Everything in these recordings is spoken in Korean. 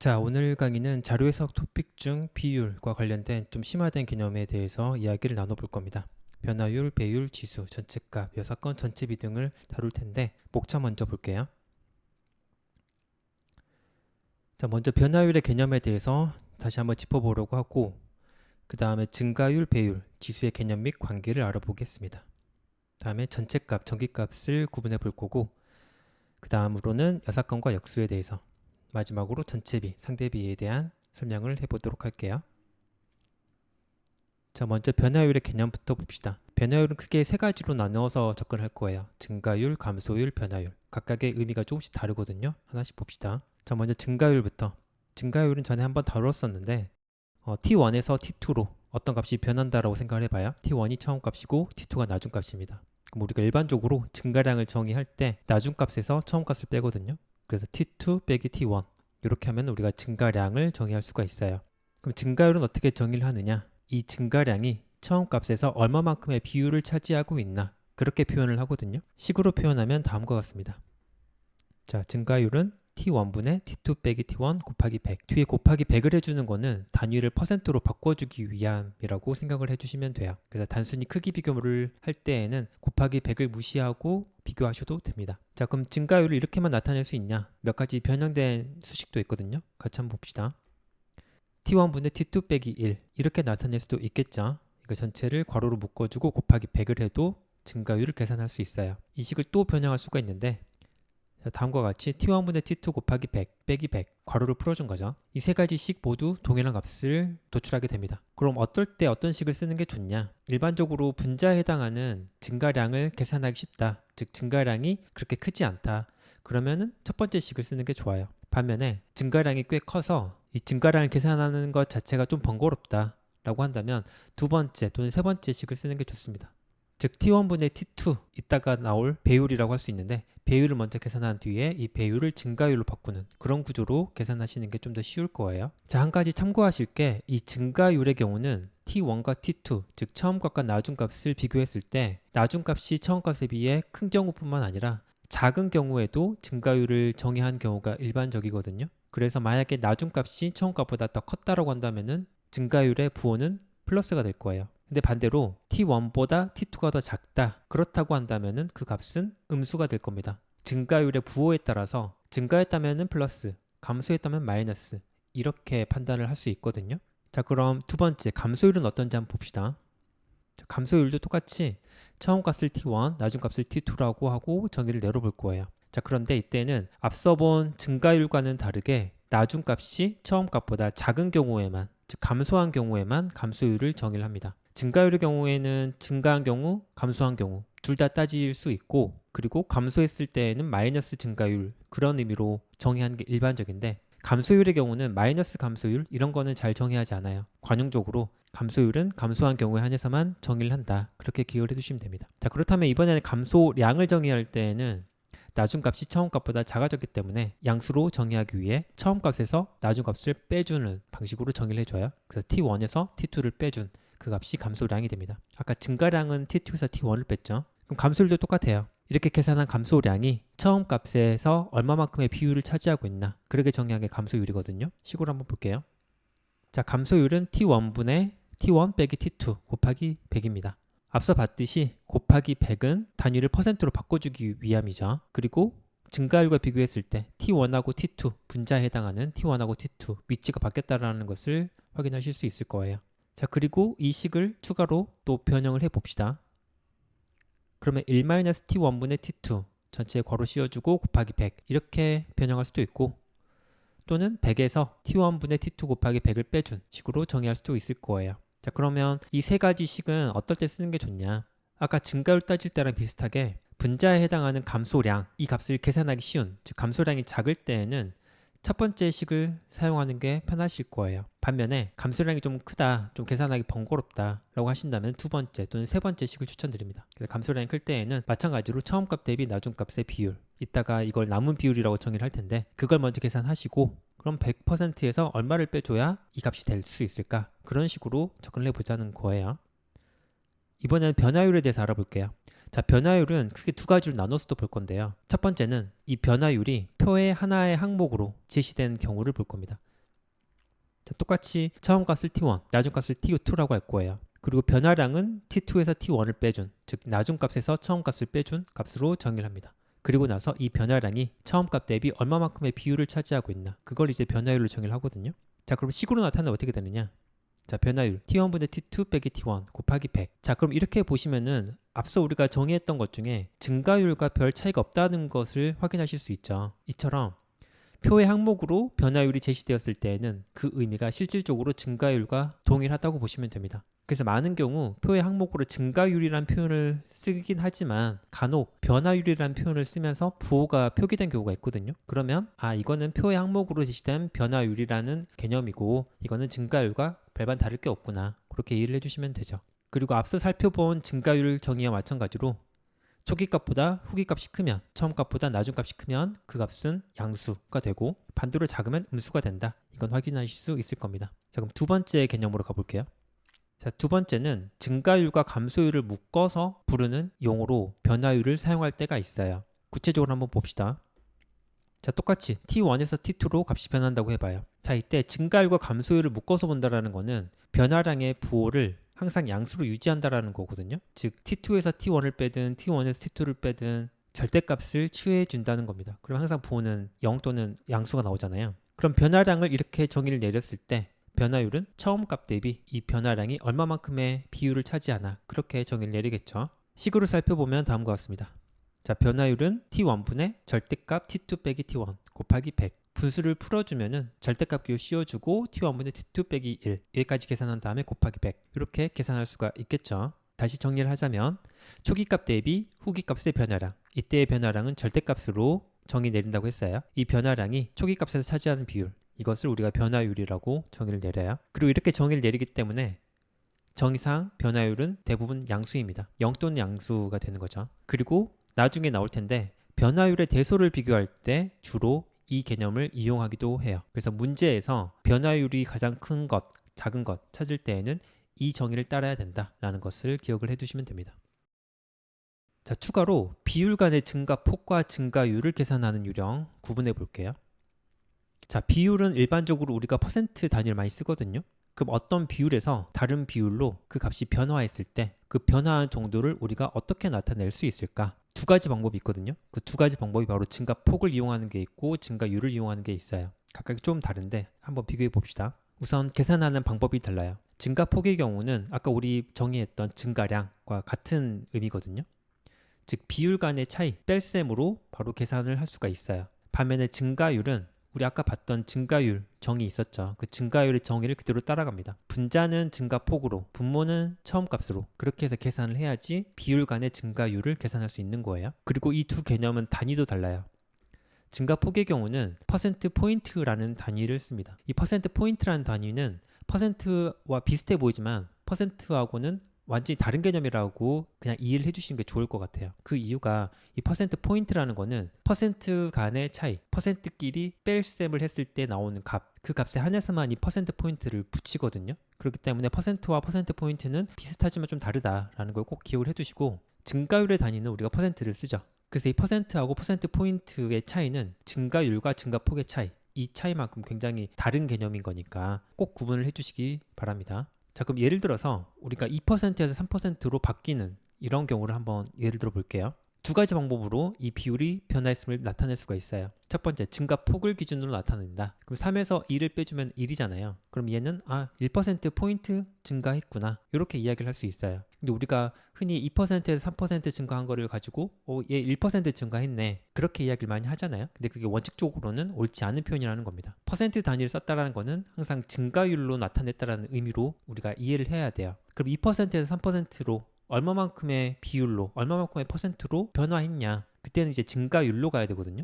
자, 오늘 강의는 자료 해석 토픽 중 비율과 관련된 좀 심화된 개념에 대해서 이야기를 나눠볼 겁니다. 변화율, 배율, 지수, 전체값, 여사건, 전체 비등을 다룰 텐데 목차 먼저 볼게요. 자, 먼저 변화율의 개념에 대해서 다시 한번 짚어보려고 하고 그 다음에 증가율, 배율, 지수의 개념 및 관계를 알아보겠습니다. 다음에 전체값, 전기값을 구분해 볼 거고 그 다음으로는 여사건과 역수에 대해서 마지막으로 전체비, 상대비에 대한 설명을 해보도록 할게요. 자, 먼저 변화율의 개념부터 봅시다. 변화율은 크게 세 가지로 나누어서 접근할 거예요. 증가율, 감소율, 변화율. 각각의 의미가 조금씩 다르거든요. 하나씩 봅시다. 자, 먼저 증가율부터. 증가율은 전에 한번 다뤘었는데 T1에서 T2로 어떤 값이 변한다라고 생각을 해봐요. T1이 처음 값이고 T2가 나중 값입니다. 그럼 우리가 일반적으로 증가량을 정의할 때 나중 값에서 처음 값을 빼거든요. 그래서 T2 빼기 T1 이렇게 하면 우리가 증가량을 정의할 수가 있어요. 그럼 증가율은 어떻게 정의를 하느냐? 이 증가량이 처음 값에서 얼마만큼의 비율을 차지하고 있나 그렇게 표현을 하거든요. 식으로 표현하면 다음과 같습니다. 자, 증가율은 T1분의 T2 빼기 T1 곱하기 100. 뒤에 곱하기 100을 해주는 거는 단위를 퍼센트로 바꿔주기 위함이라고 생각을 해주시면 돼요. 그래서 단순히 크기 비교를 할 때에는 곱하기 100을 무시하고 비교하셔도 됩니다. 자, 그럼 증가율을 이렇게만 나타낼 수 있냐? 몇 가지 변형된 수식도 있거든요. 같이 한번 봅시다. T1분의 T2 빼기 1 이렇게 나타낼 수도 있겠죠. 이거 전체를 괄호로 묶어주고 곱하기 100을 해도 증가율을 계산할 수 있어요. 이 식을 또 변형할 수가 있는데 다음과 같이 T1분의 T2 곱하기 100 빼기 100 괄호를 풀어준 거죠. 이 세 가지 식 모두 동일한 값을 도출하게 됩니다. 그럼 어떨 때 어떤 식을 쓰는 게 좋냐? 일반적으로 분자에 해당하는 증가량을 계산하기 쉽다. 즉 증가량이 그렇게 크지 않다. 그러면은 첫 번째 식을 쓰는 게 좋아요. 반면에 증가량이 꽤 커서 이 증가량을 계산하는 것 자체가 좀 번거롭다 라고 한다면 두 번째 또는 세 번째 식을 쓰는 게 좋습니다. 즉 T1분의 T2 이따가 나올 배율이라고 할 수 있는데 배율을 먼저 계산한 뒤에 이 배율을 증가율로 바꾸는 그런 구조로 계산하시는 게 좀 더 쉬울 거예요. 자, 한 가지 참고하실 게 이 증가율의 경우는 T1과 T2 즉 처음 값과 나중 값을 비교했을 때 나중 값이 처음 값에 비해 큰 경우뿐만 아니라 작은 경우에도 증가율을 정의한 경우가 일반적이거든요. 그래서 만약에 나중 값이 처음 값보다 더 컸다라고 한다면은 증가율의 부호는 플러스가 될 거예요. 근데 반대로 T1보다 T2가 더 작다 그렇다고 한다면은 그 값은 음수가 될 겁니다. 증가율의 부호에 따라서 증가했다면은 플러스, 감소했다면 마이너스 이렇게 판단을 할 수 있거든요. 자, 그럼 두 번째 감소율은 어떤지 한번 봅시다. 자, 감소율도 똑같이 처음 값을 T1, 나중 값을 T2라고 하고 정의를 내려볼 거예요. 자, 그런데 이때는 앞서 본 증가율과는 다르게 나중 값이 처음 값보다 작은 경우에만 즉 감소한 경우에만 감소율을 정의를 합니다. 증가율의 경우에는 증가한 경우, 감소한 경우 둘 다 따질 수 있고 그리고 감소했을 때에는 마이너스 증가율 그런 의미로 정의하는 게 일반적인데 감소율의 경우는 마이너스 감소율 이런 거는 잘 정의하지 않아요. 관용적으로 감소율은 감소한 경우에 한해서만 정의를 한다. 그렇게 기억을 해두시면 됩니다. 자, 그렇다면 이번에는 감소량을 정의할 때에는 나중 값이 처음 값보다 작아졌기 때문에 양수로 정의하기 위해 처음 값에서 나중 값을 빼주는 방식으로 정의를 해줘요. 그래서 T1에서 T2를 빼준 그 값이 감소량이 됩니다. 아까 증가량은 T2에서 T1을 뺐죠. 그럼 감소율도 똑같아요. 이렇게 계산한 감소량이 처음 값에서 얼마만큼의 비율을 차지하고 있나 그렇게 정의한 게 감소율이거든요. 식으로 한번 볼게요. 자, 감소율은 T1분의 T1 빼기 T2 곱하기 100입니다. 앞서 봤듯이 곱하기 100은 단위를 퍼센트로 바꿔주기 위함이죠. 그리고 증가율과 비교했을 때 T1하고 T2 분자에 해당하는 T1하고 T2 위치가 바뀌었다는 것을 확인하실 수 있을 거예요. 자, 그리고 이 식을 추가로 또 변형을 해봅시다. 그러면 1-T1분의 T2 전체에 괄호 씌워주고 곱하기 100 이렇게 변형할 수도 있고 또는 100에서 T1분의 T2 곱하기 100을 빼준 식으로 정의할 수도 있을 거예요. 자, 그러면 이 세 가지 식은 어떨 때 쓰는 게 좋냐? 아까 증가율 따질 때랑 비슷하게 분자에 해당하는 감소량, 이 값을 계산하기 쉬운, 즉 감소량이 작을 때에는 첫 번째 식을 사용하는 게 편하실 거예요. 반면에 감소량이 좀 크다, 좀 계산하기 번거롭다 라고 하신다면 두 번째 또는 세 번째 식을 추천드립니다. 그래서 감소량이 클 때에는 마찬가지로 처음 값 대비 나중 값의 비율, 이따가 이걸 남은 비율이라고 정의를 할 텐데 그걸 먼저 계산하시고 그럼 100%에서 얼마를 빼줘야 이 값이 될 수 있을까? 그런 식으로 접근을 해보자는 거예요. 이번에는 변화율에 대해서 알아볼게요. 자, 변화율은 크게 두 가지로 나눠서도 볼 건데요. 첫 번째는 이 변화율이 표의 하나의 항목으로 제시된 경우를 볼 겁니다. 자, 똑같이 처음 값을 t1, 나중 값을 t2라고 할 거예요. 그리고 변화량은 t2에서 t1을 빼준, 즉 나중 값에서 처음 값을 빼준 값으로 정의를 합니다. 그리고 나서 이 변화량이 처음 값 대비 얼마만큼의 비율을 차지하고 있나, 그걸 이제 변화율로 정의를 하거든요. 자, 그럼 식으로 나타내면 어떻게 되느냐? 자, 변화율 t1분의 t2 빼기 t1 곱하기 100. 자, 그럼 이렇게 보시면은 앞서 우리가 정의했던 것 중에 증가율과 별 차이가 없다는 것을 확인하실 수 있죠. 이처럼 표의 항목으로 변화율이 제시되었을 때에는 그 의미가 실질적으로 증가율과 동일하다고 보시면 됩니다. 그래서 많은 경우 표의 항목으로 증가율이란 표현을 쓰긴 하지만 간혹 변화율이란 표현을 쓰면서 부호가 표기된 경우가 있거든요. 그러면 이거는 표의 항목으로 제시된 변화율이라는 개념이고 이거는 증가율과 별반 다를 게 없구나, 그렇게 이해를 해주시면 되죠. 그리고 앞서 살펴본 증가율 정의와 마찬가지로 초기 값보다 후기 값이 크면, 처음 값보다 나중 값이 크면 그 값은 양수가 되고 반대로 작으면 음수가 된다. 이건 확인하실 수 있을 겁니다. 자, 그럼 두 번째 개념으로 가볼게요. 자, 두 번째는 증가율과 감소율을 묶어서 부르는 용어로 변화율을 사용할 때가 있어요. 구체적으로 한번 봅시다. 자, 똑같이 t1에서 t2로 값이 변한다고 해봐요. 자, 이때 증가율과 감소율을 묶어서 본다라는 거는 변화량의 부호를 항상 양수로 유지한다라는 거거든요. 즉 t2에서 t1을 빼든 t1에서 t2를 빼든 절대값을 취해 준다는 겁니다. 그럼 항상 부호는 0 또는 양수가 나오잖아요. 그럼 변화량을 이렇게 정의를 내렸을 때 변화율은 처음 값 대비 이 변화량이 얼마만큼의 비율을 차지하나, 그렇게 정의를 내리겠죠. 식으로 살펴보면 다음과 같습니다. 자, 변화율은 t1분의 절대값 t2 빼기 t1 곱하기 100. 분수를 풀어주면은 절대값 기호 씌워주고 t1분의 t2 빼기 1 여기까지 계산한 다음에 곱하기 100 이렇게 계산할 수가 있겠죠. 다시 정리를 하자면 초기값 대비 후기값의 변화량, 이때의 변화량은 절대값으로 정의 내린다고 했어요. 이 변화량이 초기값에서 차지하는 비율, 이것을 우리가 변화율이라고 정의를 내려요. 그리고 이렇게 정의를 내리기 때문에 정의상 변화율은 대부분 양수입니다. 0 또는 양수가 되는 거죠. 그리고 나중에 나올 텐데 변화율의 대소를 비교할 때 주로 이 개념을 이용하기도 해요. 그래서 문제에서 변화율이 가장 큰 것, 작은 것 찾을 때에는 이 정의를 따라야 된다라는 것을 기억을 해두시면 됩니다. 자, 추가로 비율 간의 증가폭과 증가율을 계산하는 유령 구분해 볼게요. 자, 비율은 일반적으로 우리가 퍼센트 단위를 많이 쓰거든요. 그럼 어떤 비율에서 다른 비율로 그 값이 변화했을 때 그 변화한 정도를 우리가 어떻게 나타낼 수 있을까? 두 가지 방법이 있거든요. 그 두 가지 방법이 바로 증가폭을 이용하는 게 있고 증가율을 이용하는 게 있어요. 각각 좀 다른데 한번 비교해 봅시다. 우선 계산하는 방법이 달라요. 증가폭의 경우는 아까 우리 정의했던 증가량과 같은 의미거든요. 즉 비율 간의 차이, 뺄셈으로 바로 계산을 할 수가 있어요. 반면에 증가율은 우리 아까 봤던 증가율 정의 있었죠. 그 증가율의 정의를 그대로 따라갑니다. 분자는 증가폭으로, 분모는 처음 값으로, 그렇게 해서 계산을 해야지 비율 간의 증가율을 계산할 수 있는 거예요. 그리고 이 두 개념은 단위도 달라요. 증가폭의 경우는 퍼센트 포인트라는 단위를 씁니다. 이 퍼센트 포인트라는 단위는 퍼센트와 비슷해 보이지만 퍼센트하고는 완전히 다른 개념이라고 그냥 이해를 해주시는 게 좋을 것 같아요. 그 이유가 이 퍼센트 포인트라는 거는 퍼센트 간의 차이, 퍼센트끼리 뺄셈을 했을 때 나오는 값, 그 값에 한해서만 이 퍼센트 포인트를 붙이거든요. 그렇기 때문에 퍼센트와 퍼센트 포인트는 비슷하지만 좀 다르다라는 걸 꼭 기억을 해두시고, 증가율의 단위는 우리가 퍼센트를 쓰죠. 그래서 이 퍼센트하고 퍼센트 포인트의 차이는 증가율과 증가폭의 차이, 이 차이만큼 굉장히 다른 개념인 거니까 꼭 구분을 해주시기 바랍니다. 자, 그럼 예를 들어서 우리가 2%에서 3%로 바뀌는 이런 경우를 한번 예를 들어 볼게요. 두 가지 방법으로 이 비율이 변화했음을 나타낼 수가 있어요. 첫 번째, 증가폭을 기준으로 나타낸다. 그럼 3에서 2를 빼주면 1이잖아요. 그럼 얘는 1%포인트 증가했구나, 이렇게 이야기를 할 수 있어요. 근데 우리가 흔히 2%에서 3% 증가한 거를 가지고 얘 1% 증가했네, 그렇게 이야기를 많이 하잖아요. 근데 그게 원칙적으로는 옳지 않은 표현이라는 겁니다. 퍼센트 단위를 썼다라는 거는 항상 증가율로 나타냈다라는 의미로 우리가 이해를 해야 돼요. 그럼 2%에서 3%로 얼마만큼의 비율로, 얼마만큼의 퍼센트로 변화했냐, 그때는 이제 증가율로 가야 되거든요.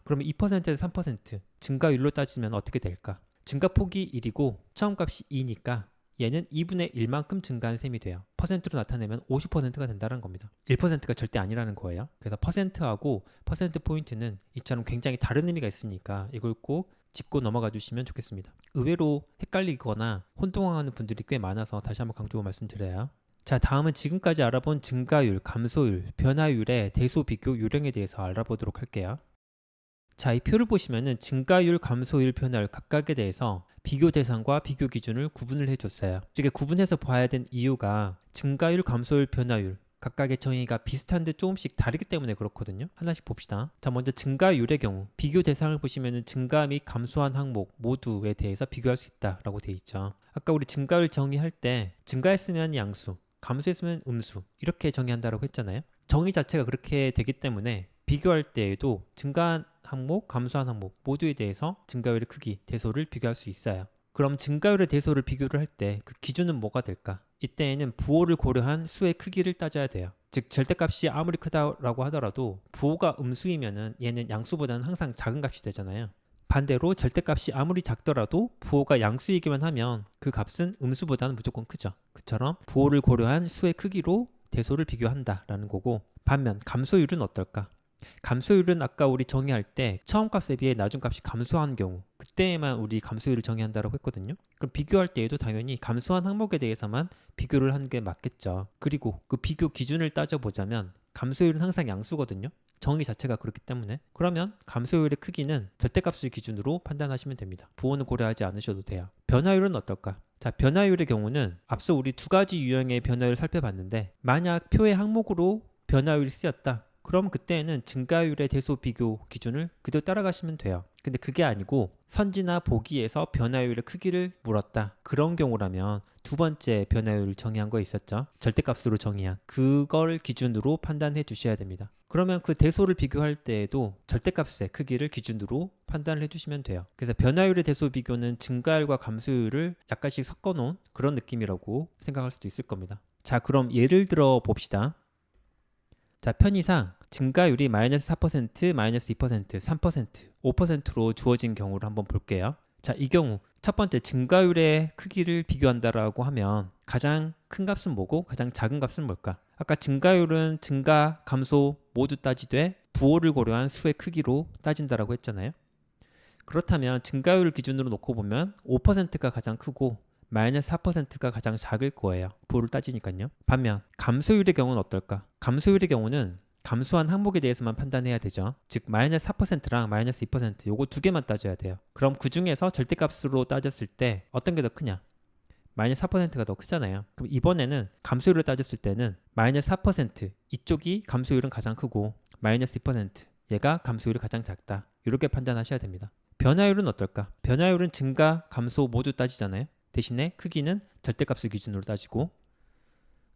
그러면 2%에서 3% 증가율로 따지면 어떻게 될까? 증가폭이 1이고 처음 값이 2니까 얘는 2분의 1만큼 증가한 셈이 돼요. 퍼센트로 나타내면 50%가 된다는 겁니다. 1%가 절대 아니라는 거예요. 그래서 퍼센트하고 퍼센트 포인트는 이처럼 굉장히 다른 의미가 있으니까 이걸 꼭 짚고 넘어가 주시면 좋겠습니다. 의외로 헷갈리거나 혼동하는 분들이 꽤 많아서 다시 한번 강조 말씀드려요. 자, 다음은 지금까지 알아본 증가율, 감소율, 변화율의 대소 비교 요령에 대해서 알아보도록 할게요. 자, 이 표를 보시면은 증가율, 감소율, 변화율 각각에 대해서 비교 대상과 비교 기준을 구분을 해줬어요. 이렇게 구분해서 봐야 된 이유가 증가율, 감소율, 변화율 각각의 정의가 비슷한데 조금씩 다르기 때문에 그렇거든요. 하나씩 봅시다. 자, 먼저 증가율의 경우 비교 대상을 보시면은 증가 및 감소한 항목 모두에 대해서 비교할 수 있다라고 되어 있죠. 아까 우리 증가율 정의할 때 증가했으면 양수, 감소했으면 음수 이렇게 정의한다라고 했잖아요. 정의 자체가 그렇게 되기 때문에 비교할 때에도 증가한 항목, 감소한 항목 모두에 대해서 증가율의 크기, 대소를 비교할 수 있어요. 그럼 증가율의 대소를 비교를 할 때 그 기준은 뭐가 될까? 이때에는 부호를 고려한 수의 크기를 따져야 돼요. 즉 절대값이 아무리 크다라고 하더라도 부호가 음수이면은 얘는 양수보다는 항상 작은 값이 되잖아요. 반대로 절대값이 아무리 작더라도 부호가 양수이기만 하면 그 값은 음수보다는 무조건 크죠. 그처럼 부호를 고려한 수의 크기로 대소를 비교한다라는 거고, 반면 감소율은 어떨까? 감소율은 아까 우리 정의할 때 처음 값에 비해 나중 값이 감소한 경우 그때에만 우리 감소율을 정의한다고 했거든요. 그럼 비교할 때에도 당연히 감소한 항목에 대해서만 비교를 하는 게 맞겠죠. 그리고 그 비교 기준을 따져보자면 감소율은 항상 양수거든요. 정의 자체가 그렇기 때문에. 그러면 감소율의 크기는 절대값을 기준으로 판단하시면 됩니다. 부호는 고려하지 않으셔도 돼요. 변화율은 어떨까? 자, 변화율의 경우는 앞서 우리 두 가지 유형의 변화율을 살펴봤는데, 만약 표의 항목으로 변화율이 쓰였다, 그럼 그때는 증가율의 대소 비교 기준을 그대로 따라가시면 돼요. 근데 그게 아니고 선지나 보기에서 변화율의 크기를 물었다, 그런 경우라면 두 번째 변화율을 정의한 거 있었죠. 절대값으로 정의한 그걸 기준으로 판단해 주셔야 됩니다. 그러면 그 대소를 비교할 때에도 절대값의 크기를 기준으로 판단을 해주시면 돼요. 그래서 변화율의 대소 비교는 증가율과 감소율을 약간씩 섞어 놓은 그런 느낌이라고 생각할 수도 있을 겁니다. 자, 그럼 예를 들어 봅시다. 자, 편의상 증가율이 마이너스 4%, 마이너스 2%, 3%, 5%로 주어진 경우를 한번 볼게요. 자, 이 경우 첫 번째 증가율의 크기를 비교한다라고 하면 가장 큰 값은 뭐고 가장 작은 값은 뭘까? 아까 증가율은 증가, 감소 모두 따지되 부호를 고려한 수의 크기로 따진다라고 했잖아요. 그렇다면 증가율 기준으로 놓고 보면 5%가 가장 크고 마이너스 4%가 가장 작을 거예요. 부호를 따지니까요. 반면 감소율의 경우는 어떨까? 감소율의 경우는 감소한 항목에 대해서만 판단해야 되죠. 즉 마이너스 4%랑 마이너스 2% 요거 두 개만 따져야 돼요. 그럼 그 중에서 절대값으로 따졌을 때 어떤 게 더 크냐? 마이너스 4%가 더 크잖아요. 그럼 이번에는 감소율을 따졌을 때는 마이너스 4% 이쪽이 감소율은 가장 크고 마이너스 2% 얘가 감소율이 가장 작다. 이렇게 판단하셔야 됩니다. 변화율은 어떨까? 변화율은 증가, 감소 모두 따지잖아요. 대신에 크기는 절대값을 기준으로 따지고,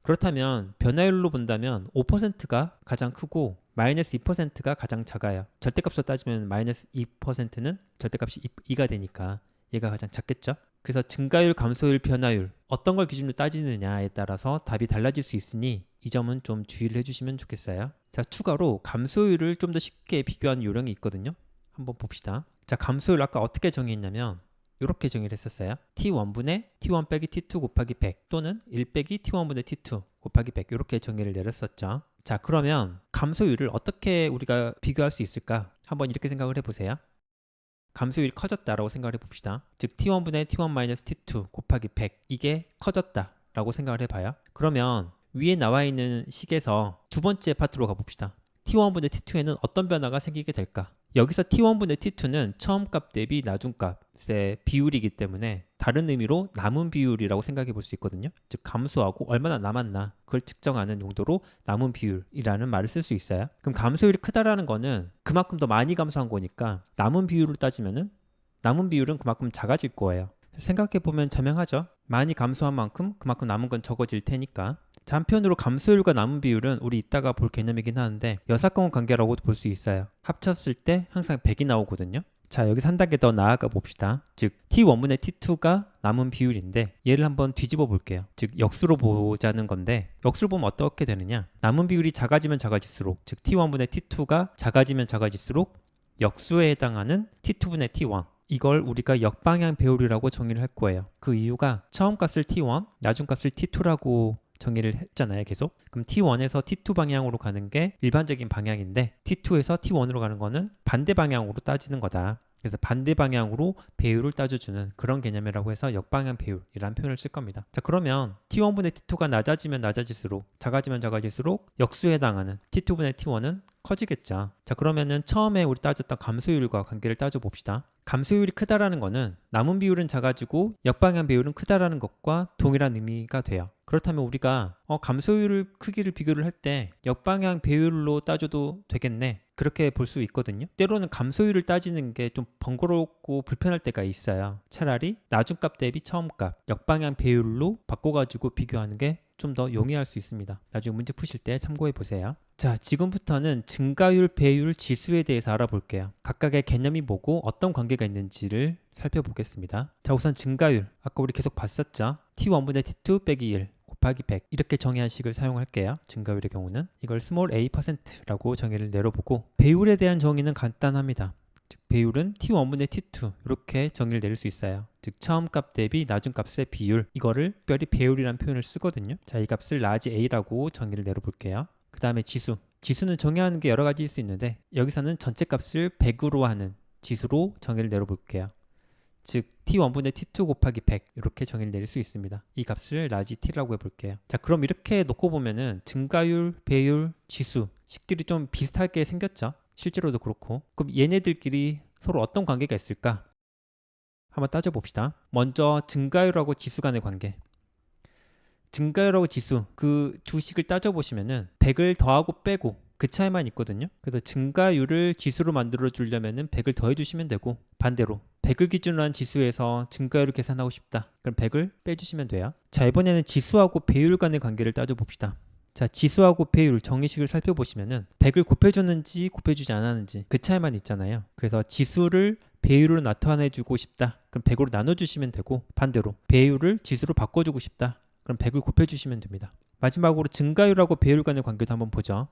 그렇다면 변화율로 본다면 5%가 가장 크고 마이너스 2%가 가장 작아요. 절대값으로 따지면 마이너스 2%는 절대값이 2가 되니까 얘가 가장 작겠죠. 그래서 증가율, 감소율, 변화율 어떤 걸 기준으로 따지느냐에 따라서 답이 달라질 수 있으니 이 점은 좀 주의를 해주시면 좋겠어요. 자, 추가로 감소율을 좀 더 쉽게 비교하는 요령이 있거든요. 한번 봅시다. 자, 감소율 아까 어떻게 정의했냐면 이렇게 정의를 했었어요. t1분의 t1 빼기 t2 곱하기 100 또는 1 빼기 t1분의 t2 곱하기 100 이렇게 정의를 내렸었죠. 자, 그러면 감소율을 어떻게 우리가 비교할 수 있을까? 한번 이렇게 생각을 해보세요. 감소율이 커졌다라고 생각을 해봅시다. 즉 t1분의 t1-t2 곱하기 100 이게 커졌다라고 생각을 해봐요. 그러면 위에 나와 있는 식에서 두 번째 파트로 가봅시다. t1분의 t2에는 어떤 변화가 생기게 될까? 여기서 t1분의 t2는 처음 값 대비 나중 값의 비율이기 때문에 다른 의미로 남은 비율이라고 생각해 볼 수 있거든요. 즉 감소하고 얼마나 남았나 그걸 측정하는 용도로 남은 비율이라는 말을 쓸 수 있어요. 그럼 감소율이 크다라는 거는 그만큼 더 많이 감소한 거니까 남은 비율을 따지면은 남은 비율은 그만큼 작아질 거예요. 생각해 보면 자명하죠. 많이 감소한 만큼 그만큼 남은 건 적어질 테니까. 자, 한편으로 감소율과 남은 비율은 우리 이따가 볼 개념이긴 하는데 여사건 관계라고도 볼 수 있어요. 합쳤을 때 항상 100이 나오거든요. 자, 여기서 한 단계 더 나아가 봅시다. 즉 t1분의 t2가 남은 비율인데 얘를 한번 뒤집어 볼게요. 즉 역수로 보자는 건데 역수로 보면 어떻게 되느냐? 남은 비율이 작아지면 작아질수록, 즉 t1분의 t2가 작아지면 작아질수록 역수에 해당하는 t2분의 t1 이걸 우리가 역방향 배율이라고 정의를 할 거예요. 그 이유가 처음 값을 t1, 나중 값을 t2라고 정의를 했잖아요. 계속. 그럼 t1에서 t2 방향으로 가는 게 일반적인 방향인데 t2에서 t1으로 가는 거는 반대 방향으로 따지는 거다. 그래서 반대 방향으로 배율을 따져주는 그런 개념이라고 해서 역방향 배율이라는 표현을 쓸 겁니다. 자, 그러면 T1분의 T2가 낮아지면 낮아질수록, 작아지면 작아질수록 역수에 해당하는 T2분의 T1은 커지겠죠. 자, 그러면은 처음에 우리 따졌던 감소율과 관계를 따져봅시다. 감소율이 크다라는 거는 남은 비율은 작아지고 역방향 비율은 크다라는 것과 동일한 의미가 돼요. 그렇다면 우리가 감소율 크기를 비교를 할 때 역방향 배율로 따져도 되겠네, 그렇게 볼 수 있거든요. 때로는 감소율을 따지는 게 좀 번거롭고 불편할 때가 있어요. 차라리 나중값 대비 처음값 역방향 배율로 바꿔가지고 비교하는 게 좀 더 용이할 수 있습니다. 나중에 문제 푸실 때 참고해 보세요. 자, 지금부터는 증가율, 배율, 지수에 대해서 알아볼게요. 각각의 개념이 뭐고 어떤 관계가 있는지를 살펴보겠습니다. 자, 우선 증가율, 아까 우리 계속 봤었죠. T1분의 T2 빼기 1 곱하기 100 이렇게 정의한 식을 사용할게요. 증가율의 경우는 이걸 스몰 a%라고 정의를 내려보고, 배율에 대한 정의는 간단합니다. 즉 배율은 T1분의 T2 이렇게 정의를 내릴 수 있어요. 즉 처음값 대비 나중값의 비율, 이거를 특별히 배율이라는 표현을 쓰거든요. 자, 이 값을 라지 a라고 정의를 내려볼게요. 그 다음에 지수는 정의하는 게 여러 가지일 수 있는데 여기서는 전체 값을 100으로 하는 지수로 정의를 내려볼게요. 즉 T1분의 T2 곱하기 100 이렇게 정의를 내릴 수 있습니다. 이 값을 라지 t라고 해볼게요. 자, 그럼 이렇게 놓고 보면은 증가율, 배율, 지수 식들이 좀 비슷하게 생겼죠. 실제로도 그렇고. 그럼 얘네들끼리 서로 어떤 관계가 있을까? 한번 따져봅시다. 먼저 증가율하고 지수 간의 관계. 증가율하고 지수 그 두 식을 따져보시면은 100을 더하고 빼고 그 차이만 있거든요. 그래서 증가율을 지수로 만들어 주려면은 100을 더해 주시면 되고, 반대로 100을 기준으로 한 지수에서 증가율을 계산하고 싶다, 그럼 100을 빼주시면 돼요. 자, 이번에는 지수하고 배율 간의 관계를 따져봅시다. 자, 지수하고 배율 정의식을 살펴보시면은 100을 곱해줬는지 곱해주지 않았는지 그 차이만 있잖아요. 그래서 지수를 배율로 나타내주고 싶다, 그럼 100으로 나눠주시면 되고, 반대로 배율을 지수로 바꿔주고 싶다, 그럼 100을 곱해주시면 됩니다. 마지막으로 증가율하고 배율 간의 관계도 한번 보죠.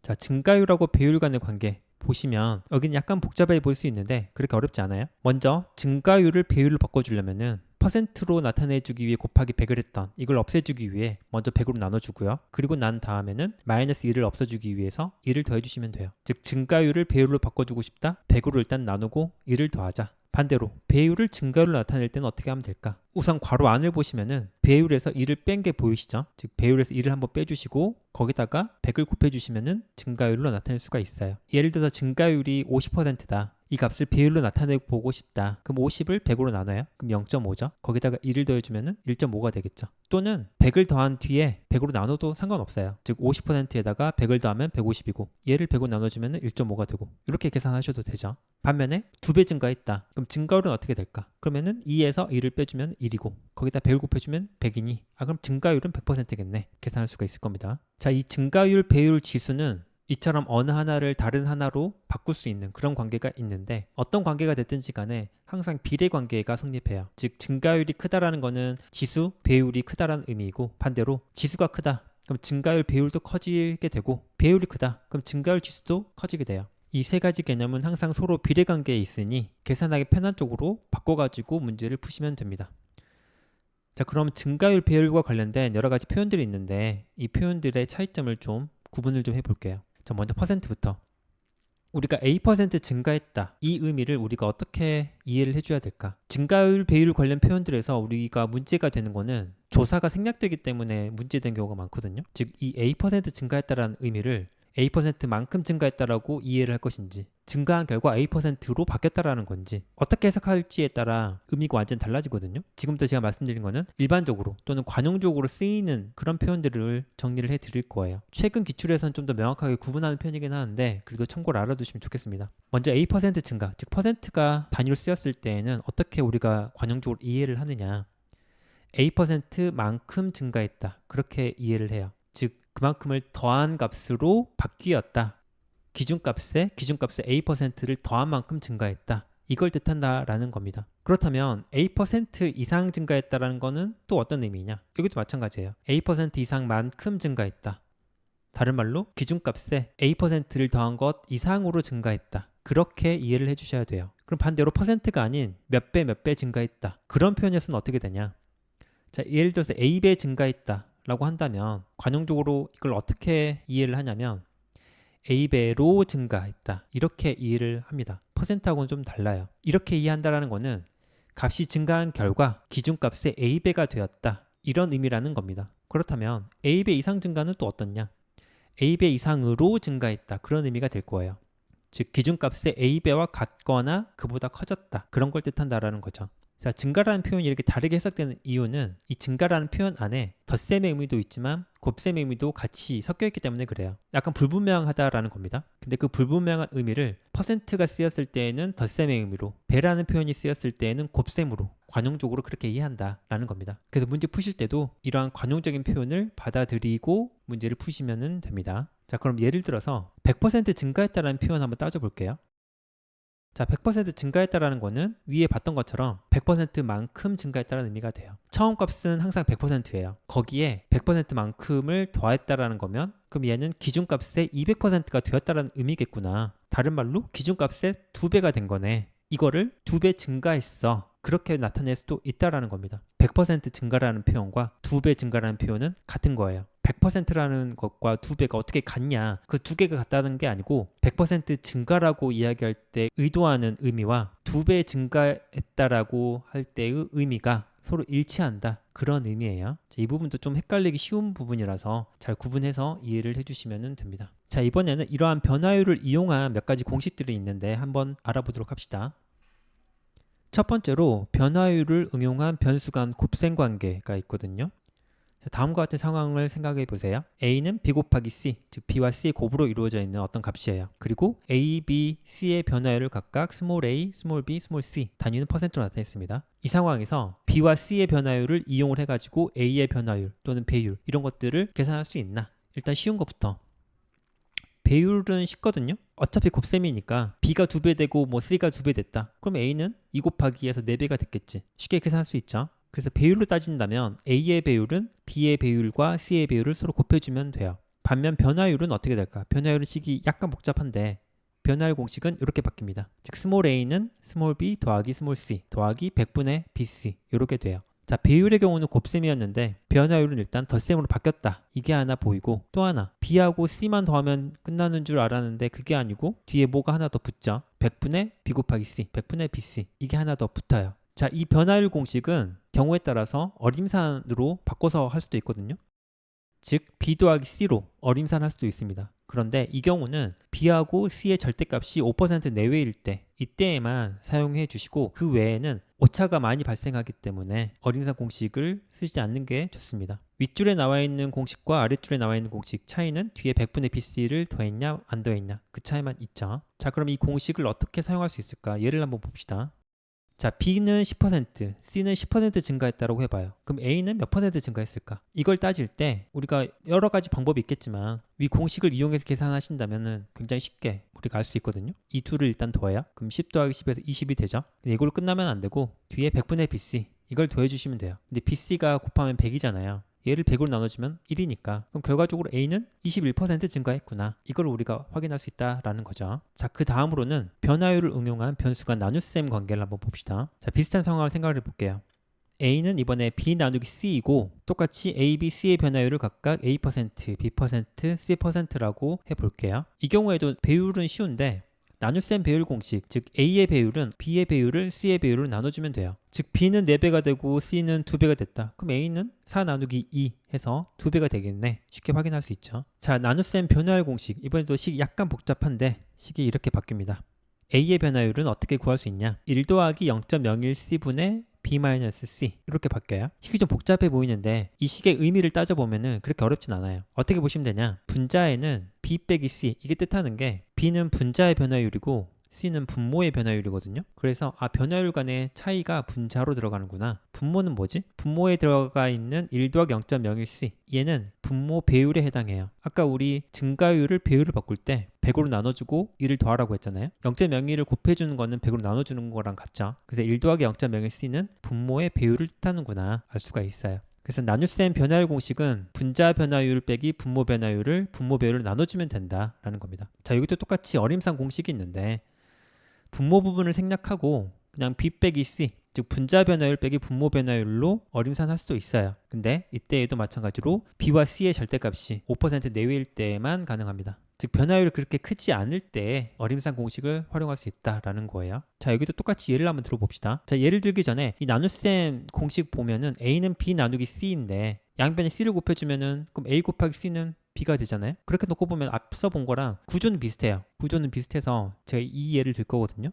자, 증가율하고 배율 간의 관계 보시면 여기는 약간 복잡해 보일 수 있는데 그렇게 어렵지 않아요. 먼저 증가율을 배율로 바꿔주려면은 퍼센트로 나타내주기 위해 곱하기 100을 했던 이걸 없애주기 위해 먼저 100으로 나눠주고요. 그리고 난 다음에는 마이너스 1을 없애주기 위해서 1을 더해주시면 돼요. 즉 증가율을 배율로 바꿔주고 싶다, 100으로 일단 나누고 1을 더하자. 반대로 배율을 증가율로 나타낼 때는 어떻게 하면 될까? 우선 괄호 안을 보시면은 배율에서 1을 뺀 게 보이시죠? 즉 배율에서 1을 한번 빼주시고 거기다가 100을 곱해주시면은 증가율로 나타낼 수가 있어요. 예를 들어서 증가율이 50%다. 이 값을 배율로 나타내고 보고 싶다. 그럼 50을 100으로 나눠요. 그럼 0.5죠. 거기다가 1을 더해주면은 1.5가 되겠죠. 또는 100을 더한 뒤에 100으로 나눠도 상관없어요. 즉 50%에다가 100을 더하면 150이고 얘를 100으로 나눠주면 1.5가 되고, 이렇게 계산하셔도 되죠. 반면에 2배 증가했다. 그럼 증가율은 어떻게 될까? 그러면은 2에서 1을 빼주면 1이고 거기다 100을 곱해주면 100이니 그럼 증가율은 100%겠네. 계산할 수가 있을 겁니다. 자, 이 증가율, 배율, 지수는 이처럼 어느 하나를 다른 하나로 바꿀 수 있는 그런 관계가 있는데, 어떤 관계가 됐든지 간에 항상 비례 관계가 성립해요. 즉 증가율이 크다라는 거는 지수, 배율이 크다라는 의미이고, 반대로 지수가 크다 그럼 증가율, 배율도 커지게 되고, 배율이 크다 그럼 증가율, 지수도 커지게 돼요. 이 세 가지 개념은 항상 서로 비례 관계에 있으니 계산하기 편한 쪽으로 바꿔가지고 문제를 푸시면 됩니다. 자, 그럼 증가율, 배율과 관련된 여러 가지 표현들이 있는데 이 표현들의 차이점을 좀 구분을 좀 해볼게요. 자, 먼저 퍼센트부터. 우리가 A% 증가했다, 이 의미를 우리가 어떻게 이해를 해줘야 될까? 증가율, 배율 관련 표현들에서 우리가 문제가 되는 거는 조사가 생략되기 때문에 문제된 경우가 많거든요. 즉 이 A% 증가했다라는 의미를 A%만큼 증가했다라고 이해를 할 것인지, 증가한 결과 A%로 바뀌었다라는 건지 어떻게 해석할지에 따라 의미가 완전 달라지거든요. 지금부터 제가 말씀드린 거는 일반적으로 또는 관용적으로 쓰이는 그런 표현들을 정리를 해 드릴 거예요. 최근 기출에서는 좀 더 명확하게 구분하는 편이긴 하는데 그래도 참고를 알아두시면 좋겠습니다. 먼저 A% 증가, 즉 퍼센트가 단위로 쓰였을 때에는 어떻게 우리가 관용적으로 이해를 하느냐, A%만큼 증가했다 그렇게 이해를 해요. 즉 그만큼을 더한 값으로 바뀌었다. 기준값에 A%를 더한 만큼 증가했다. 이걸 뜻한다라는 겁니다. 그렇다면 A% 이상 증가했다라는 거는 또 어떤 의미냐? 여기도 마찬가지예요. A% 이상만큼 증가했다. 다른 말로 기준값에 A%를 더한 것 이상으로 증가했다. 그렇게 이해를 해주셔야 돼요. 그럼 반대로 퍼센트가 아닌 몇 배 증가했다. 그런 표현에서는 어떻게 되냐? 자, 예를 들어서 A배 증가했다 라고 한다면 관용적으로 이걸 어떻게 이해를 하냐면 A배로 증가했다. 이렇게 이해를 합니다. 퍼센트하고는 좀 달라요. 이렇게 이해한다는 거는 값이 증가한 결과 기준값의 A배가 되었다. 이런 의미라는 겁니다. 그렇다면 A배 이상 증가는 또 어떻냐? A배 이상으로 증가했다. 그런 의미가 될 거예요. 즉 기준값의 A배와 같거나 그보다 커졌다. 그런 걸 뜻한다라는 거죠. 자, 증가라는 표현이 이렇게 다르게 해석되는 이유는 이 증가라는 표현 안에 덧셈의 의미도 있지만 곱셈의 의미도 같이 섞여 있기 때문에 그래요. 약간 불분명하다라는 겁니다. 근데 그 불분명한 의미를 퍼센트가 쓰였을 때에는 덧셈의 의미로, 배라는 표현이 쓰였을 때에는 곱셈으로 관용적으로 그렇게 이해한다라는 겁니다. 그래서 문제 푸실 때도 이러한 관용적인 표현을 받아들이고 문제를 푸시면 됩니다. 자, 그럼 예를 들어서 100% 증가했다라는 표현 한번 따져볼게요. 자, 100% 증가했다라는 거는 위에 봤던 것처럼 100%만큼 증가했다는 의미가 돼요. 처음 값은 항상 100%예요. 거기에 100%만큼을 더했다라는 거면 그럼 얘는 기준값의 200%가 되었다는 의미겠구나. 다른 말로 기준값의 2배가 된 거네. 이거를 2배 증가했어. 그렇게 나타낼 수도 있다라는 겁니다. 100% 증가라는 표현과 2배 증가라는 표현은 같은 거예요. 100%라는 것과 2배가 어떻게 같냐? 그 두 개가 같다는 게 아니고 100% 증가라고 이야기할 때 의도하는 의미와 2배 증가했다라고 할 때의 의미가 서로 일치한다. 그런 의미예요. 자, 이 부분도 좀 헷갈리기 쉬운 부분이라서 잘 구분해서 이해를 해주시면 됩니다. 자, 이번에는 이러한 변화율을 이용한 몇 가지 공식들이 있는데 한번 알아보도록 합시다. 첫 번째로 변화율을 응용한 변수 간 곱셈 관계가 있거든요. 다음과 같은 상황을 생각해 보세요. A는 B 곱하기 C, 즉 B와 C의 곱으로 이루어져 있는 어떤 값이에요. 그리고 A, B, C의 변화율을 각각 스몰 a, 스몰 b, 스몰 c, 단위는 퍼센트로 나타냈습니다. 이 상황에서 B와 C의 변화율을 이용을 해가지고 A의 변화율 또는 배율 이런 것들을 계산할 수 있나? 일단 쉬운 것부터. 배율은 쉽거든요. 어차피 곱셈이니까 B가 2배 되고 뭐 C가 2배 됐다. 그럼 A는 2 곱하기 2에서 4배가 됐겠지. 쉽게 계산할 수 있죠. 그래서 배율로 따진다면 A의 배율은 B의 배율과 C의 배율을 서로 곱해주면 돼요. 반면 변화율은 어떻게 될까? 변화율은 식이 약간 복잡한데 변화율 공식은 이렇게 바뀝니다. 즉 스몰 a는 스몰 b 더하기 스몰 c 더하기 100분의 bc 이렇게 돼요. 자, 배율의 경우는 곱셈이었는데 변화율은 일단 덧셈으로 바뀌었다. 이게 하나 보이고 또 하나 b하고 c만 더하면 끝나는 줄 알았는데 그게 아니고 뒤에 뭐가 하나 더 붙죠. 100분의 b 곱하기 c, 100분의 bc 이게 하나 더 붙어요. 자, 이 변화율 공식은 경우에 따라서 어림산으로 바꿔서 할 수도 있거든요. 즉 b 더하기 c로 어림산할 수도 있습니다. 그런데 이 경우는 b하고 c의 절대값이 5% 내외일 때 이때에만 사용해 주시고 그 외에는 오차가 많이 발생하기 때문에 어림산 공식을 쓰지 않는 게 좋습니다. 윗줄에 나와 있는 공식과 아랫줄에 나와 있는 공식 차이는 뒤에 100분의 bc를 더했냐 안 더했냐 그 차이만 있죠. 자, 그럼 이 공식을 어떻게 사용할 수 있을까? 예를 한번 봅시다. 자, B는 10%, C는 10% 증가했다고 해봐요. 그럼 A는 몇 퍼센트 증가했을까? 이걸 따질 때 우리가 여러 가지 방법이 있겠지만 위 공식을 이용해서 계산하신다면 굉장히 쉽게 우리가 알 수 있거든요. 이 둘을 일단 더해요. 그럼 10 더하기 10에서 20이 되죠. 근데 이걸로 끝나면 안 되고 뒤에 100분의 BC 이걸 더해주시면 돼요. 근데 BC가 곱하면 100이잖아요. 얘를 100으로 나눠주면 1이니까 그럼 결과적으로 A는 21% 증가했구나. 이걸 우리가 확인할 수 있다라는 거죠. 자, 그 다음으로는 변화율을 응용한 변수가 나눗셈 관계를 한번 봅시다. 자, 비슷한 상황을 생각해 볼게요. A는 이번에 B 나누기 C이고 똑같이 A, B, C의 변화율을 각각 A%, B%, C%라고 해볼게요. 이 경우에도 배율은 쉬운데 나눗셈 배율 공식, 즉 A의 배율은 B의 배율을 C의 배율로 나눠주면 돼요. 즉 B는 4배가 되고 C는 2배가 됐다. 그럼 A는 4 나누기 2 해서 2배가 되겠네. 쉽게 확인할 수 있죠. 자, 나눗셈 변화율 공식, 이번에도 식이 약간 복잡한데 식이 이렇게 바뀝니다. A의 변화율은 어떻게 구할 수 있냐? 1 더하기 0.01C분의 B-C 이렇게 바뀌어요. 식이 좀 복잡해 보이는데 이 식의 의미를 따져보면 그렇게 어렵진 않아요. 어떻게 보시면 되냐? 분자에는 B 빼기 C 이게 뜻하는 게 B는 분자의 변화율이고 C는 분모의 변화율이거든요. 그래서 변화율 간의 차이가 분자로 들어가는구나. 분모는 뭐지? 분모에 들어가 있는 1 더하기 0.01C 얘는 분모 배율에 해당해요. 아까 우리 증가율을 배율을 바꿀 때 100으로 나눠주고 1을 더하라고 했잖아요. 0.01을 곱해주는 거는 100으로 나눠주는 거랑 같죠. 그래서 1 더하기 0.01C는 분모의 배율을 뜻하는구나 알 수가 있어요. 그래서 나눗셈 변화율 공식은 분자 변화율 빼기 분모 변화율을 분모 배율을 나눠주면 된다라는 겁니다. 자, 여기도 똑같이 어림상 공식이 있는데 분모 부분을 생략하고 그냥 B 빼기 C, 즉 분자 변화율 빼기 분모 변화율로 어림산할 수도 있어요. 근데 이때에도 마찬가지로 B와 C의 절대값이 5% 내외일 때만 가능합니다. 즉 변화율이 그렇게 크지 않을 때 어림산 공식을 활용할 수 있다라는 거예요. 자, 여기도 똑같이 예를 한번 들어봅시다. 자, 예를 들기 전에 이 나눗셈 공식 보면은 A는 B 나누기 C인데 양변에 C를 곱해주면은 그럼 A 곱하기 C는 B가 되잖아요. 그렇게 놓고 보면 앞서 본 거랑 구조는 비슷해요. 구조는 비슷해서 제가 이 예를 들 거거든요.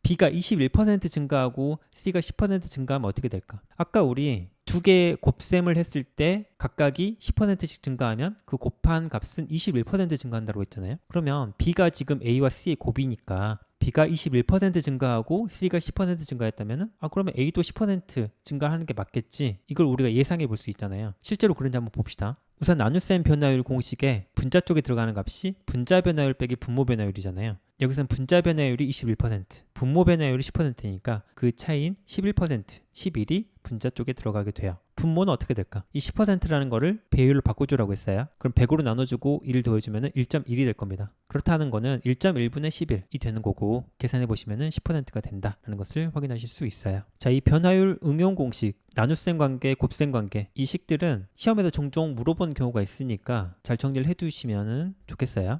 B가 21% 증가하고 C가 10% 증가하면 어떻게 될까? 아까 우리 두 개 곱셈을 했을 때 각각이 10%씩 증가하면 그 곱한 값은 21% 증가한다고 했잖아요. 그러면 B가 지금 A와 C의 곱이니까 B가 21% 증가하고 C가 10% 증가했다면 그러면 A도 10% 증가하는 게 맞겠지. 이걸 우리가 예상해 볼 수 있잖아요. 실제로 그런지 한번 봅시다. 우선 나눗셈 변화율 공식에 분자 쪽에 들어가는 값이 분자 변화율 빼기 분모 변화율이잖아요. 여기서는 분자 변화율이 21%, 분모 변화율이 10%니까 그 차이인 11%, 11이 분자 쪽에 들어가게 돼요. 분모는 어떻게 될까? 이 10%라는 거를 배율로 바꿔주라고 했어요. 그럼 100으로 나눠주고 1을 더해주면 1.1이 될 겁니다. 그렇다는 거는 1.1분의 11이 되는 거고 계산해 보시면 10%가 된다는 것을 확인하실 수 있어요. 자, 이 변화율 응용 공식, 나눗셈 관계, 곱셈 관계 이 식들은 시험에서 종종 물어본 경우가 있으니까 잘 정리를 해두시면 좋겠어요.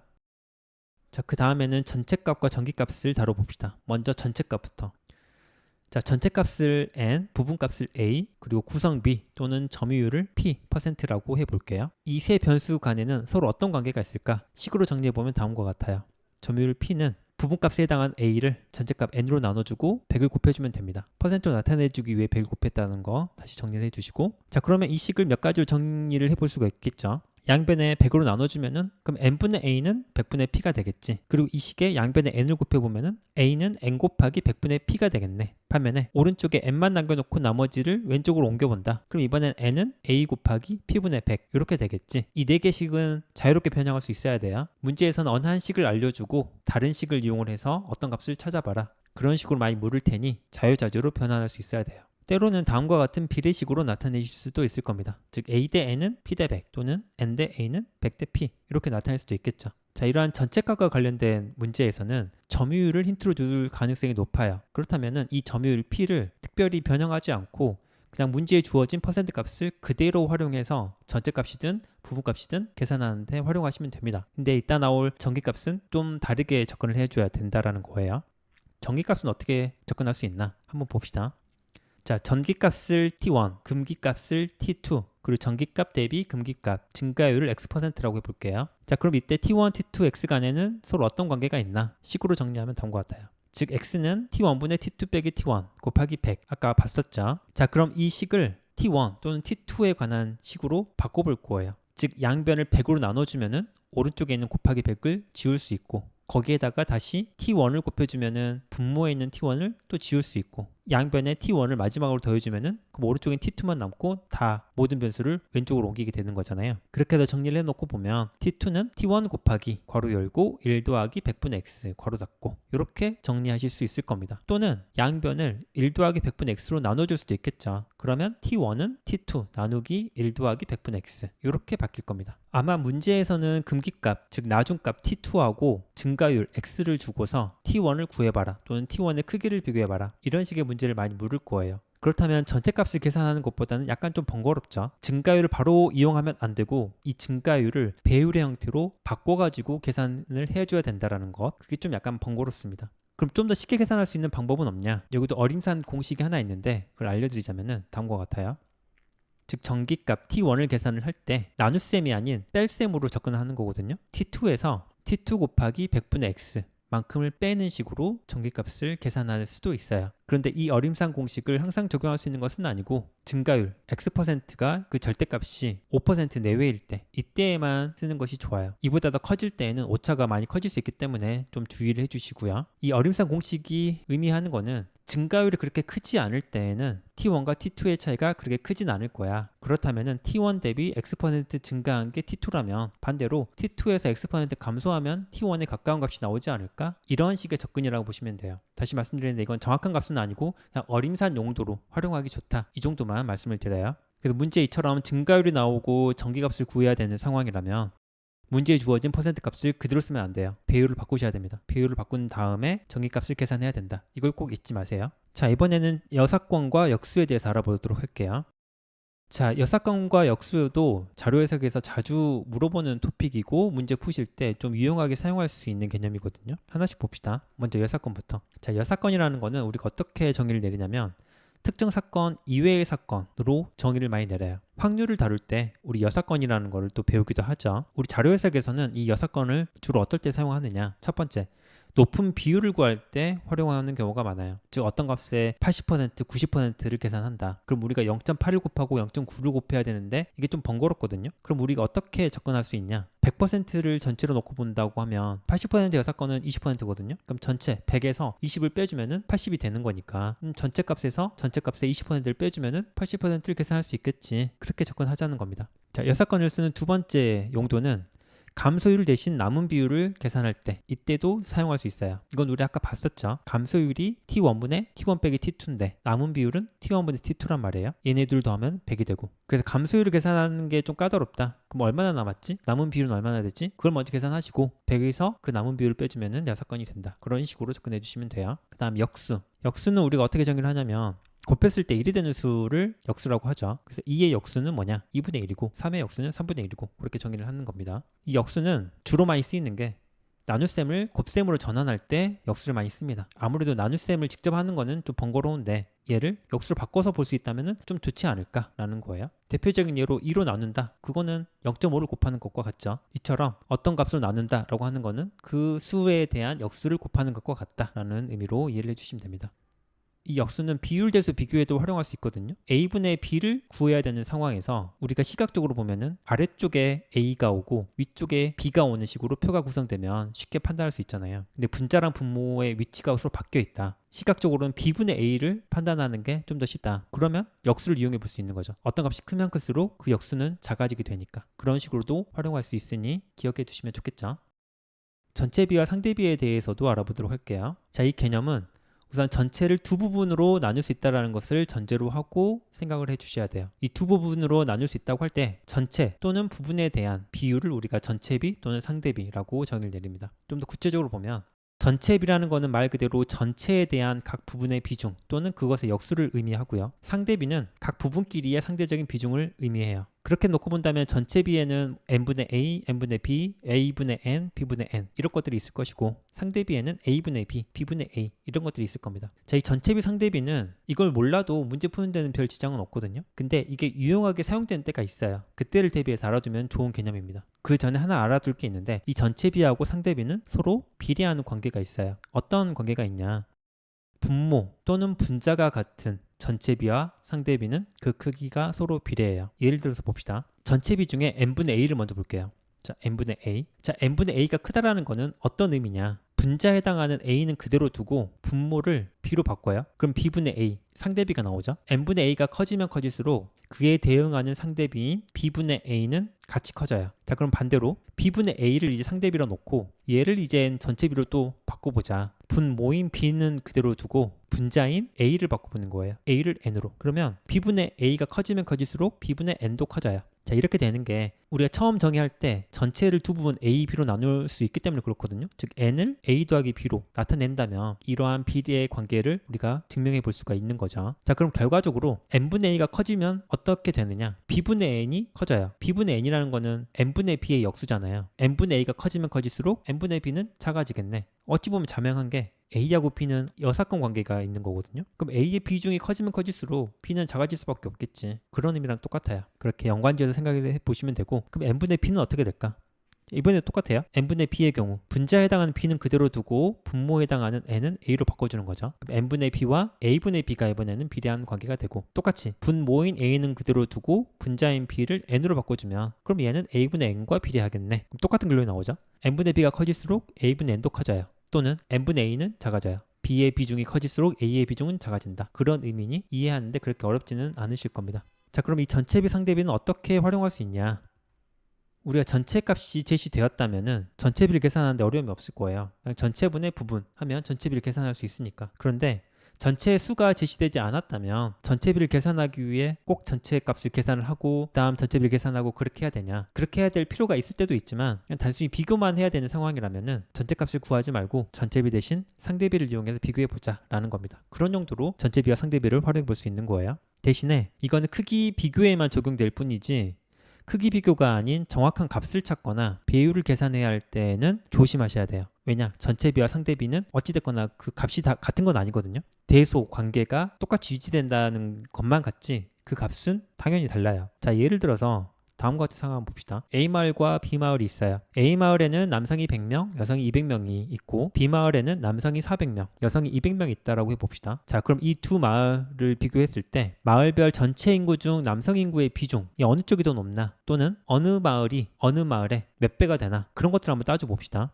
자, 그 다음에는 전체값과 전기값을 다뤄봅시다. 먼저 전체값부터. 자, 전체값을 n, 부분값을 a, 그리고 구성 b 또는 점유율을 p%라고 해볼게요. 이 세 변수 간에는 서로 어떤 관계가 있을까? 식으로 정리해보면 다음과 같아요. 점유율 p는 부분값에 해당한 a를 전체값 n으로 나눠주고 100을 곱해주면 됩니다. 퍼센트로 나타내주기 위해 100을 곱했다는 거 다시 정리를 해주시고, 자, 그러면 이 식을 몇 가지로 정리를 해볼 수가 있겠죠. 양변에 100으로 나눠주면은 그럼 n분의 a는 100분의 p가 되겠지. 그리고 이 식에 양변에 n을 곱해보면은 a는 n 곱하기 100분의 p가 되겠네. 반면에 오른쪽에 n만 남겨놓고 나머지를 왼쪽으로 옮겨본다. 그럼 이번엔 n은 a 곱하기 p분의 100 이렇게 되겠지. 이 네 개식은 자유롭게 변형할 수 있어야 돼요. 문제에서는 어느 한 식을 알려주고 다른 식을 이용을 해서 어떤 값을 찾아봐라. 그런 식으로 많이 물을 테니 자유자재로 변환할 수 있어야 돼요. 때로는 다음과 같은 비례식으로 나타내실 수도 있을 겁니다. 즉 a 대 n은 p 대 100 또는 n 대 a는 100 대 p 이렇게 나타낼 수도 있겠죠. 자, 이러한 전체값과 관련된 문제에서는 점유율을 힌트로 둘 가능성이 높아요. 그렇다면 이 점유율 p를 특별히 변형하지 않고 그냥 문제에 주어진 퍼센트 값을 그대로 활용해서 전체값이든 부분값이든 계산하는데 활용하시면 됩니다. 근데 이따 나올 전기값은 좀 다르게 접근을 해줘야 된다는 거예요. 전기값은 어떻게 접근할 수 있나 한번 봅시다. 자, 전기값을 T1, 금기값을 T2, 그리고 전기값 대비 금기값, 증가율을 X%라고 해볼게요. 자, 그럼 이때 T1, T2, X 간에는 서로 어떤 관계가 있나? 식으로 정리하면 다음과 같아요. 즉, X는 T1분의 T2 빼기 T1 곱하기 100. 아까 봤었죠? 자, 그럼 이 식을 T1 또는 T2에 관한 식으로 바꿔볼 거예요. 즉, 양변을 100으로 나눠주면은 오른쪽에 있는 곱하기 100을 지울 수 있고, 거기에다가 다시 T1을 곱해주면은 분모에 있는 T1을 또 지울 수 있고, 양변에 T1을 마지막으로 더해주면은 그럼 오른쪽엔 T2만 남고 다 모든 변수를 왼쪽으로 옮기게 되는 거잖아요. 그렇게 해서 정리를 해놓고 보면 T2는 T1 곱하기 괄호 열고 1 더하기 100분의 X 괄호 닫고 이렇게 정리하실 수 있을 겁니다. 또는 양변을 1 더하기 100분의 X로 나눠줄 수도 있겠죠. 그러면 T1은 T2 나누기 1 더하기 100분의 X 이렇게 바뀔 겁니다. 아마 문제에서는 금기값, 즉 나중값 T2하고 증가율 X를 주고서 T1을 구해봐라 또는 T1의 크기를 비교해봐라 이런 식의 문제를 많이 물을 거예요. 그렇다면 전체값을 계산하는 것보다는 약간 좀 번거롭죠. 증가율을 바로 이용하면 안 되고 이 증가율을 배율의 형태로 바꿔가지고 계산을 해줘야 된다는 것, 그게 좀 약간 번거롭습니다. 그럼 좀 더 쉽게 계산할 수 있는 방법은 없냐? 여기도 어림산 공식이 하나 있는데 그걸 알려드리자면 다음과 같아요. 즉 전기값 T1을 계산을 할 때 나눗셈이 아닌 뺄셈으로 접근하는 거거든요. T2에서 T2 곱하기 100분의 X 만큼을 빼는 식으로 전기값을 계산할 수도 있어요. 그런데 이 어림산 공식을 항상 적용할 수 있는 것은 아니고 증가율 X%가 그 절대값이 5% 내외일 때 이때에만 쓰는 것이 좋아요. 이보다 더 커질 때에는 오차가 많이 커질 수 있기 때문에 좀 주의를 해주시고요. 이 어림산 공식이 의미하는 거는 증가율이 그렇게 크지 않을 때에는 T1과 T2의 차이가 그렇게 크진 않을 거야. 그렇다면 T1 대비 X% 증가한 게 T2라면 반대로 T2에서 X% 감소하면 T1에 가까운 값이 나오지 않을까? 이런 식의 접근이라고 보시면 돼요. 다시 말씀드리는데 이건 정확한 값은 아니고 그냥 어림산 용도로 활용하기 좋다. 이 정도만 말씀을 드려요. 그래서 문제 2처럼 증가율이 나오고 전기값을 구해야 되는 상황이라면 문제에 주어진 퍼센트 값을 그대로 쓰면 안 돼요. 배율을 바꾸셔야 됩니다. 배율을 바꾼 다음에 정의값을 계산해야 된다. 이걸 꼭 잊지 마세요. 자, 이번에는 여사건과 역수에 대해서 알아보도록 할게요. 자, 여사건과 역수도 자료 해석에서 자주 물어보는 토픽이고 문제 푸실 때 좀 유용하게 사용할 수 있는 개념이거든요. 하나씩 봅시다. 먼저 여사건부터. 자, 여사건이라는 거는 우리가 어떻게 정의를 내리냐면 특정 사건 이외의 사건으로 정의를 많이 내려요. 확률을 다룰 때 우리 여사건이라는 거를 또 배우기도 하죠. 우리 자료 해석에서는 이 여사건을 주로 어떨 때 사용하느냐. 첫 번째, 높은 비율을 구할 때 활용하는 경우가 많아요. 즉 어떤 값에 80%, 90%를 계산한다. 그럼 우리가 0.8을 곱하고 0.9를 곱해야 되는데 이게 좀 번거롭거든요. 그럼 우리가 어떻게 접근할 수 있냐? 100%를 전체로 놓고 본다고 하면 80% 여사건은 20%거든요. 그럼 전체 100에서 20을 빼주면은 80이 되는 거니까 전체 값에서 전체 값의 20%를 빼주면은 80%를 계산할 수 있겠지. 그렇게 접근하자는 겁니다. 자, 여사건을 쓰는 두 번째 용도는 감소율 대신 남은 비율을 계산할 때 이때도 사용할 수 있어요. 이건 우리 아까 봤었죠. 감소율이 t1분의 t1 빼기 t2인데 남은 비율은 t1분의 t2란 말이에요. 얘네 둘 더하면 100이 되고, 그래서 감소율을 계산하는 게 좀 까다롭다. 그럼 얼마나 남았지? 남은 비율은 얼마나 되지? 그걸 먼저 계산하시고 100에서 그 남은 비율을 빼주면 여사건이 된다. 그런 식으로 접근해 주시면 돼요. 그 다음 역수. 역수는 우리가 어떻게 정의를 하냐면 곱했을 때 1이 되는 수를 역수라고 하죠. 그래서 2의 역수는 뭐냐? 2분의 1이고 3의 역수는 3분의 1이고 그렇게 정의를 하는 겁니다. 이 역수는 주로 많이 쓰이는 게 나눗셈을 곱셈으로 전환할 때 역수를 많이 씁니다. 아무래도 나눗셈을 직접 하는 거는 좀 번거로운데 얘를 역수로 바꿔서 볼 수 있다면 좀 좋지 않을까라는 거예요. 대표적인 예로 2로 나눈다. 그거는 0.5를 곱하는 것과 같죠. 이처럼 어떤 값으로 나눈다라고 하는 거는 그 수에 대한 역수를 곱하는 것과 같다라는 의미로 이해를 해주시면 됩니다. 이 역수는 비율 대수 비교에도 활용할 수 있거든요. a분의 b를 구해야 되는 상황에서 우리가 시각적으로 보면은 아래쪽에 a가 오고 위쪽에 b가 오는 식으로 표가 구성되면 쉽게 판단할 수 있잖아요. 근데 분자랑 분모의 위치가 서로 바뀌어 있다. 시각적으로는 b분의 a를 판단하는 게 좀 더 쉽다. 그러면 역수를 이용해 볼 수 있는 거죠. 어떤 값이 크면 클수록 그 역수는 작아지게 되니까. 그런 식으로도 활용할 수 있으니 기억해 두시면 좋겠죠. 전체비와 상대비에 대해서도 알아보도록 할게요. 자, 이 개념은 우선 전체를 두 부분으로 나눌 수 있다는 것을 전제로 하고 생각을 해 주셔야 돼요. 이 두 부분으로 나눌 수 있다고 할 때 전체 또는 부분에 대한 비율을 우리가 전체비 또는 상대비라고 정의를 내립니다. 좀 더 구체적으로 보면 전체비라는 거는 말 그대로 전체에 대한 각 부분의 비중 또는 그것의 역수를 의미하고요. 상대비는 각 부분끼리의 상대적인 비중을 의미해요. 그렇게 놓고 본다면 전체비에는 n분의 a, n분의 b, a분의 n, b분의 n 이런 것들이 있을 것이고 상대비에는 a분의 b, b분의 a 이런 것들이 있을 겁니다. 자, 이 전체비 상대비는 이걸 몰라도 문제 푸는 데는 별 지장은 없거든요. 근데 이게 유용하게 사용되는 때가 있어요. 그때를 대비해서 알아두면 좋은 개념입니다. 그 전에 하나 알아둘 게 있는데 이 전체비하고 상대비는 서로 비례하는 관계가 있어요. 어떤 관계가 있냐? 분모 또는 분자가 같은 전체비와 상대비는 그 크기가 서로 비례해요. 예를 들어서 봅시다. 전체비 중에 n분의 a를 먼저 볼게요. 자, n분의 a. 자, n분의 a가 크다라는 거는 어떤 의미냐? 분자에 해당하는 a는 그대로 두고 분모를 b로 바꿔요. 그럼 b분의 a, 상대비가 나오죠. n분의 a가 커지면 커질수록 그에 대응하는 상대비인 b분의 a는 같이 커져요. 자, 그럼 반대로 b분의 a를 이제 상대비로 놓고 얘를 이제 전체비로 또 바꿔보자. 분모인 b는 그대로 두고 분자인 a를 바꿔보는 거예요. a를 n으로. 그러면 b분의 a가 커지면 커질수록 b분의 n도 커져요. 자, 이렇게 되는 게 우리가 처음 정의할 때 전체를 두 부분 a, b로 나눌 수 있기 때문에 그렇거든요. 즉 n을 a 더하기 b로 나타낸다면 이러한 비례의 관계를 우리가 증명해 볼 수가 있는 거죠. 자, 그럼 결과적으로 n분의 a가 커지면 어떻게 되느냐? b분의 n이 커져요. b분의 n이라는 거는 n분의 b의 역수잖아요. n분의 a가 커지면 커질수록 n분의 b는 작아지겠네. 어찌 보면 자명한 게 A하고 B는 여사건 관계가 있는 거거든요. 그럼 A의 비중이 커지면 커질수록 B는 작아질 수밖에 없겠지. 그런 의미랑 똑같아요. 그렇게 연관지어서 생각해 보시면 되고, 그럼 n분의 B는 어떻게 될까? 이번에 똑같아요. n분의 b의 경우 분자에 해당하는 b는 그대로 두고 분모에 해당하는 n은 a로 바꿔주는 거죠. 그럼 n분의 b와 a분의 b가 이번에는 비례한 관계가 되고, 똑같이 분모인 a는 그대로 두고 분자인 b를 n으로 바꿔주면 그럼 얘는 a분의 n과 비례하겠네. 그럼 똑같은 결론이 나오죠. n분의 b가 커질수록 a분의 n도 커져요. 또는 n분의 a는 작아져요. b의 비중이 커질수록 a의 비중은 작아진다. 그런 의미니 이해하는데 그렇게 어렵지는 않으실 겁니다. 자, 그럼 이 전체비 상대비는 어떻게 활용할 수 있냐? 우리가 전체 값이 제시되었다면은 전체비를 계산하는데 어려움이 없을 거예요. 그냥 전체분의 부분 하면 전체비를 계산할 수 있으니까. 그런데 전체 수가 제시되지 않았다면 전체비를 계산하기 위해 꼭 전체 값을 계산을 하고 다음 전체비를 계산하고 그렇게 해야 되냐? 그렇게 해야 될 필요가 있을 때도 있지만 그냥 단순히 비교만 해야 되는 상황이라면은 전체 값을 구하지 말고 전체비 대신 상대비를 이용해서 비교해 보자라는 겁니다. 그런 용도로 전체비와 상대비를 활용해 볼 수 있는 거예요. 대신에 이거는 크기 비교에만 적용될 뿐이지 크기 비교가 아닌 정확한 값을 찾거나 배율을 계산해야 할 때는 조심하셔야 돼요. 왜냐? 전체비와 상대비는 어찌됐거나 그 값이 다 같은 건 아니거든요. 대소 관계가 똑같이 유지된다는 것만 같지 그 값은 당연히 달라요. 자, 예를 들어서 다음과 같은 상황 봅시다. A마을과 B마을이 있어요. A마을에는 남성이 100명, 여성이 200명이 있고 B마을에는 남성이 400명, 여성이 200명 있다라고 해봅시다. 자, 그럼 이 두 마을을 비교했을 때 마을별 전체 인구 중 남성 인구의 비중이 어느 쪽이 더 높나 또는 어느 마을이 어느 마을에 몇 배가 되나 그런 것들을 한번 따져봅시다.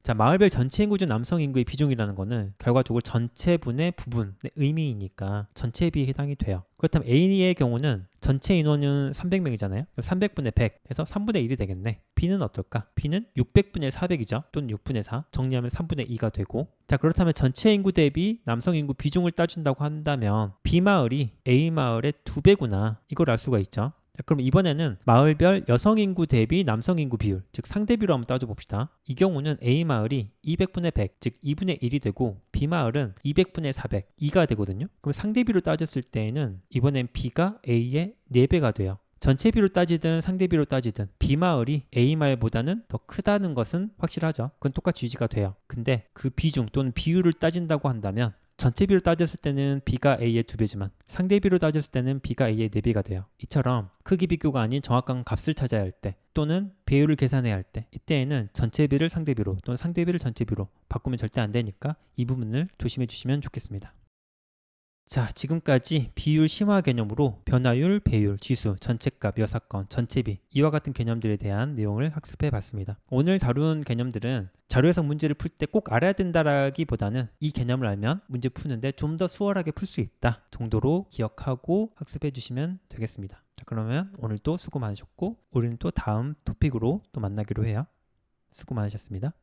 자, 마을별 전체 인구 중 남성 인구의 비중이라는 거는 결과적으로 전체분의 부분의 의미이니까 전체비에 해당이 돼요. 그렇다면 A의 경우는 전체 인원은 300명이잖아요. 300분의 100 해서 3분의 1이 되겠네. B는 어떨까? B는 600분의 400이죠. 또는 6분의 4. 정리하면 3분의 2가 되고. 자, 그렇다면 전체 인구 대비 남성 인구 비중을 따준다고 한다면 B마을이 A마을의 2배구나. 이걸 알 수가 있죠. 자, 그럼 이번에는 마을별 여성 인구 대비 남성 인구 비율, 즉 상대비로 한번 따져봅시다. 이 경우는 A마을이 200분의 100, 즉 2분의 1이 되고 B마을은 200분의 400, 2가 되거든요. 그럼 상대비로 따졌을 때에는 이번엔 B가 A의 4배가 돼요. 전체비로 따지든 상대비로 따지든 B마을이 A마을보다는 더 크다는 것은 확실하죠. 그건 똑같이 유지가 돼요. 근데 그 비중 또는 비율을 따진다고 한다면 전체비로 따졌을 때는 B가 A의 2배지만 상대비로 따졌을 때는 B가 A의 4배가 돼요. 이처럼 크기 비교가 아닌 정확한 값을 찾아야 할 때 또는 배율을 계산해야 할 때 이때에는 전체비를 상대비로 또는 상대비를 전체비로 바꾸면 절대 안 되니까 이 부분을 조심해 주시면 좋겠습니다. 자, 지금까지 비율 심화 개념으로 변화율, 배율, 지수, 전체값, 여사건, 전체비 이와 같은 개념들에 대한 내용을 학습해 봤습니다. 오늘 다룬 개념들은 자료에서 문제를 풀 때 꼭 알아야 된다라기보다는 이 개념을 알면 문제 푸는데 좀 더 수월하게 풀 수 있다 정도로 기억하고 학습해 주시면 되겠습니다. 자, 그러면 오늘도 수고 많으셨고 우리는 또 다음 토픽으로 또 만나기로 해요. 수고 많으셨습니다.